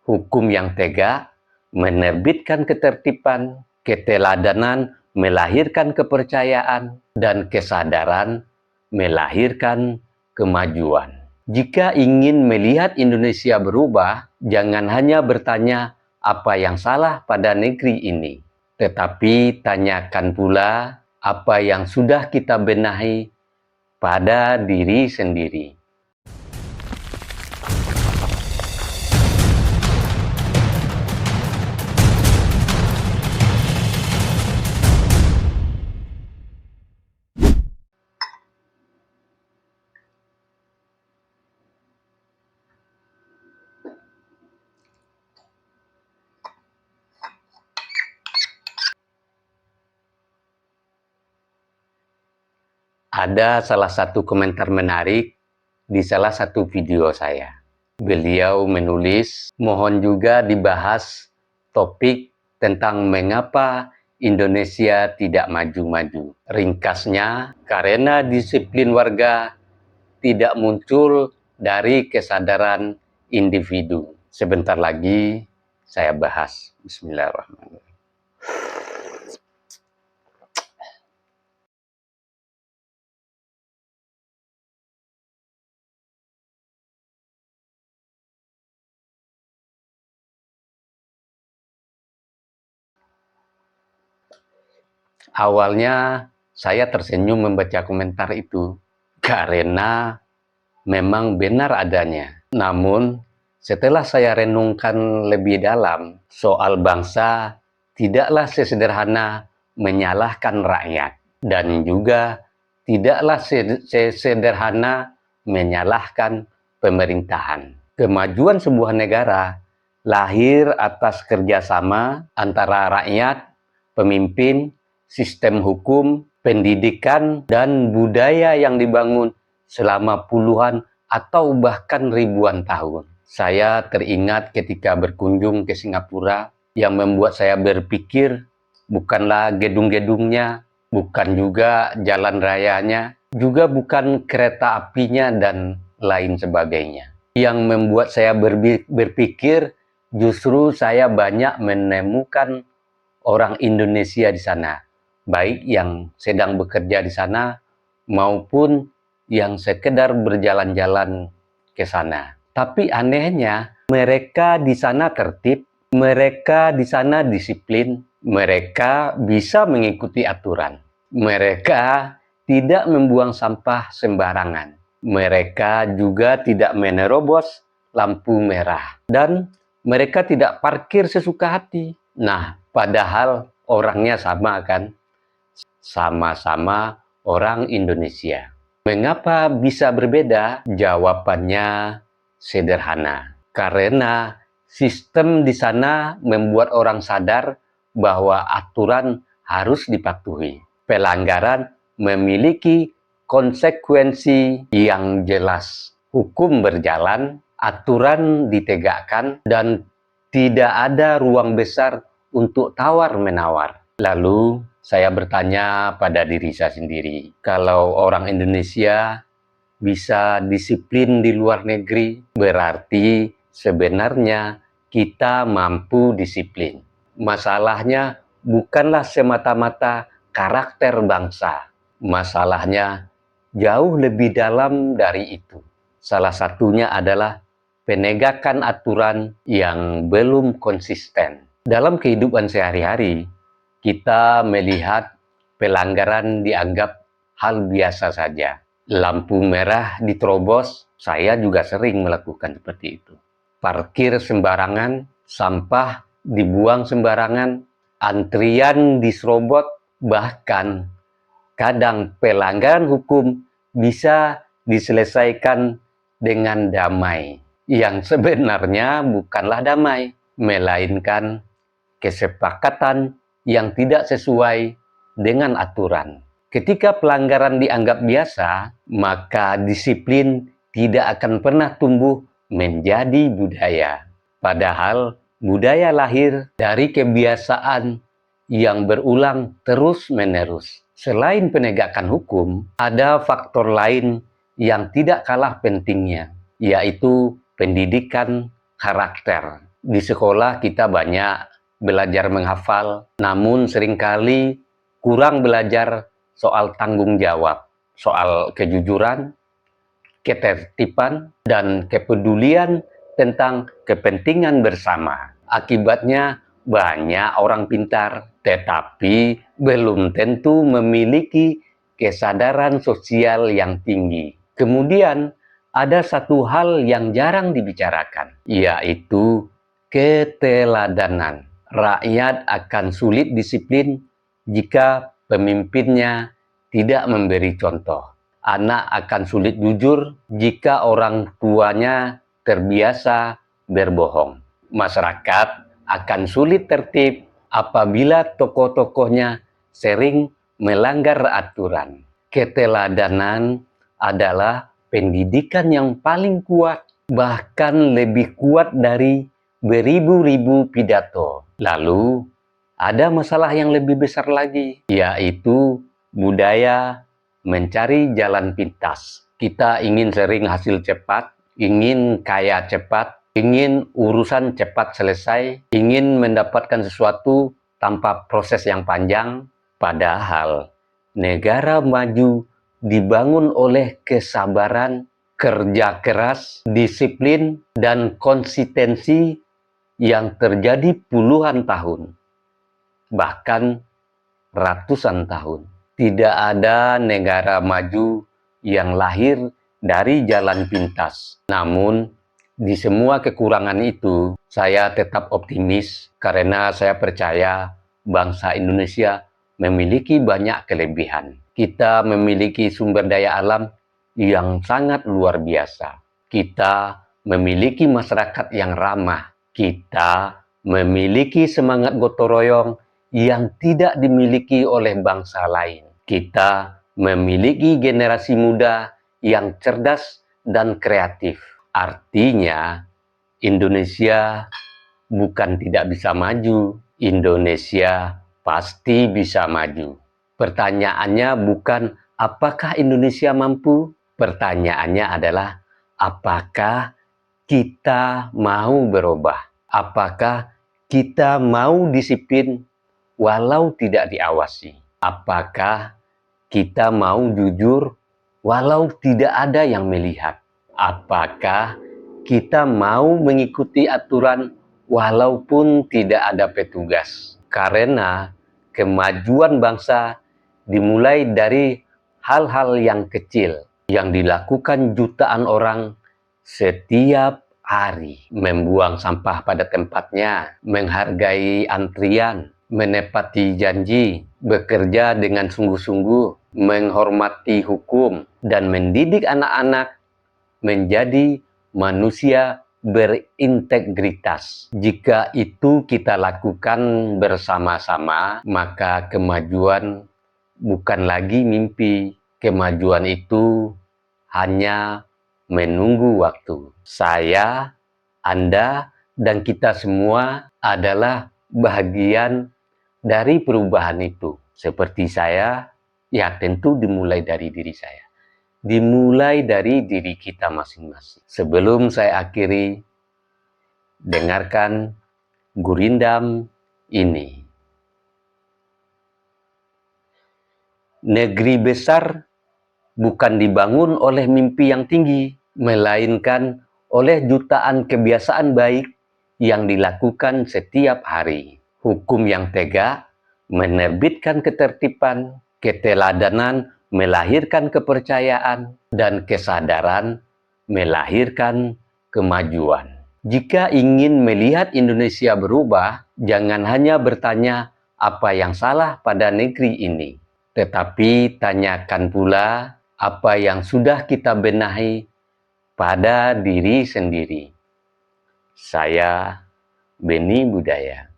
hukum yang tegak menerbitkan ketertiban, keteladanan melahirkan kepercayaan, dan kesadaran melahirkan kemajuan. Jika ingin melihat Indonesia berubah, jangan hanya bertanya apa yang salah pada negeri ini, tetapi tanyakan pula apa yang sudah kita benahi pada diri sendiri. Ada salah satu komentar menarik di salah satu video saya. Beliau menulis, mohon juga dibahas topik tentang mengapa Indonesia tidak maju-maju. Ringkasnya, karena disiplin warga tidak muncul dari kesadaran individu. Sebentar lagi saya bahas. Bismillahirrahmanirrahim. Awalnya saya tersenyum membaca komentar itu karena memang benar adanya. Namun setelah saya renungkan lebih dalam, soal bangsa tidaklah sesederhana menyalahkan rakyat, dan juga tidaklah sesederhana menyalahkan pemerintahan. Kemajuan sebuah negara lahir atas kerjasama antara rakyat, pemimpin, sistem hukum, pendidikan, dan budaya yang dibangun selama puluhan atau bahkan ribuan tahun. Saya teringat ketika berkunjung ke Singapura, yang membuat saya berpikir bukanlah gedung-gedungnya, bukan juga jalan rayanya, juga bukan kereta apinya dan lain sebagainya. Yang membuat saya berpikir justru saya banyak menemukan orang Indonesia di sana, baik yang sedang bekerja di sana maupun yang sekedar berjalan-jalan ke sana. Tapi anehnya, mereka di sana tertib, mereka di sana disiplin, mereka bisa mengikuti aturan. Mereka tidak membuang sampah sembarangan. Mereka juga tidak menerobos lampu merah. Dan mereka tidak parkir sesuka hati. Nah, padahal orangnya sama kan? Sama-sama orang Indonesia. Mengapa bisa berbeda? Jawabannya sederhana. Karena sistem di sana membuat orang sadar bahwa aturan harus dipatuhi. Pelanggaran memiliki konsekuensi yang jelas. Hukum berjalan, aturan ditegakkan, dan tidak ada ruang besar untuk tawar-menawar. Lalu saya bertanya pada diri saya sendiri, kalau orang Indonesia bisa disiplin di luar negeri, berarti sebenarnya kita mampu disiplin. Masalahnya bukanlah semata-mata karakter bangsa. Masalahnya jauh lebih dalam dari itu. Salah satunya adalah penegakan aturan yang belum konsisten. Dalam kehidupan sehari-hari, kita melihat pelanggaran dianggap hal biasa saja. Lampu merah diterobos, saya juga sering melakukan seperti itu. Parkir sembarangan, sampah dibuang sembarangan, antrian diserobot, bahkan kadang pelanggaran hukum bisa diselesaikan dengan damai. Yang sebenarnya bukanlah damai, melainkan kesepakatan yang tidak sesuai dengan aturan. Ketika pelanggaran dianggap biasa, maka disiplin tidak akan pernah tumbuh menjadi budaya. Padahal budaya lahir dari kebiasaan yang berulang terus-menerus. Selain penegakan hukum, ada faktor lain yang tidak kalah pentingnya, yaitu pendidikan karakter. Di sekolah kita banyak belajar menghafal, namun seringkali kurang belajar soal tanggung jawab, soal kejujuran, ketertiban, dan kepedulian tentang kepentingan bersama. Akibatnya banyak orang pintar, tetapi belum tentu memiliki kesadaran sosial yang tinggi. Kemudian, ada satu hal yang jarang dibicarakan, yaitu keteladanan. Rakyat akan sulit disiplin jika pemimpinnya tidak memberi contoh. Anak akan sulit jujur jika orang tuanya terbiasa berbohong. Masyarakat akan sulit tertib apabila tokoh-tokohnya sering melanggar aturan. Keteladanan adalah pendidikan yang paling kuat, bahkan lebih kuat dari beribu-ribu pidato. Lalu, ada masalah yang lebih besar lagi, yaitu budaya mencari jalan pintas. Kita ingin sering hasil cepat, ingin kaya cepat, ingin urusan cepat selesai, ingin mendapatkan sesuatu tanpa proses yang panjang. Padahal negara maju dibangun oleh kesabaran, kerja keras, disiplin, dan konsistensi yang terjadi puluhan tahun, bahkan ratusan tahun. Tidak ada negara maju yang lahir dari jalan pintas. Namun, di semua kekurangan itu, saya tetap optimis karena saya percaya bangsa Indonesia memiliki banyak kelebihan. Kita memiliki sumber daya alam yang sangat luar biasa. Kita memiliki masyarakat yang ramah. Kita memiliki semangat gotong royong yang tidak dimiliki oleh bangsa lain. Kita memiliki generasi muda yang cerdas dan kreatif. Artinya, Indonesia bukan tidak bisa maju. Indonesia pasti bisa maju. Pertanyaannya bukan apakah Indonesia mampu? Pertanyaannya adalah apakah kita mau berubah? Apakah kita mau disiplin walau tidak diawasi? Apakah kita mau jujur walau tidak ada yang melihat? Apakah kita mau mengikuti aturan walaupun tidak ada petugas? Karena kemajuan bangsa dimulai dari hal-hal yang kecil yang dilakukan jutaan orang setiap hari. Membuang sampah pada tempatnya, menghargai antrian, menepati janji, bekerja dengan sungguh-sungguh, menghormati hukum, dan mendidik anak-anak menjadi manusia berintegritas. Jika itu kita lakukan bersama-sama, maka kemajuan bukan lagi mimpi. Kemajuan itu hanya menunggu waktu. Saya, Anda, dan kita semua adalah bagian dari perubahan itu. Seperti saya, ya tentu dimulai dari diri saya. Dimulai dari diri kita masing-masing. Sebelum saya akhiri, dengarkan gurindam ini. Negeri besar bukan dibangun oleh mimpi yang tinggi, melainkan oleh jutaan kebiasaan baik yang dilakukan setiap hari. Hukum yang tegak menerbitkan ketertiban, keteladanan melahirkan kepercayaan, dan kesadaran melahirkan kemajuan. Jika ingin melihat Indonesia berubah, jangan hanya bertanya apa yang salah pada negeri ini, tetapi tanyakan pula apa yang sudah kita benahi pada diri sendiri. Saya Beni Budaya.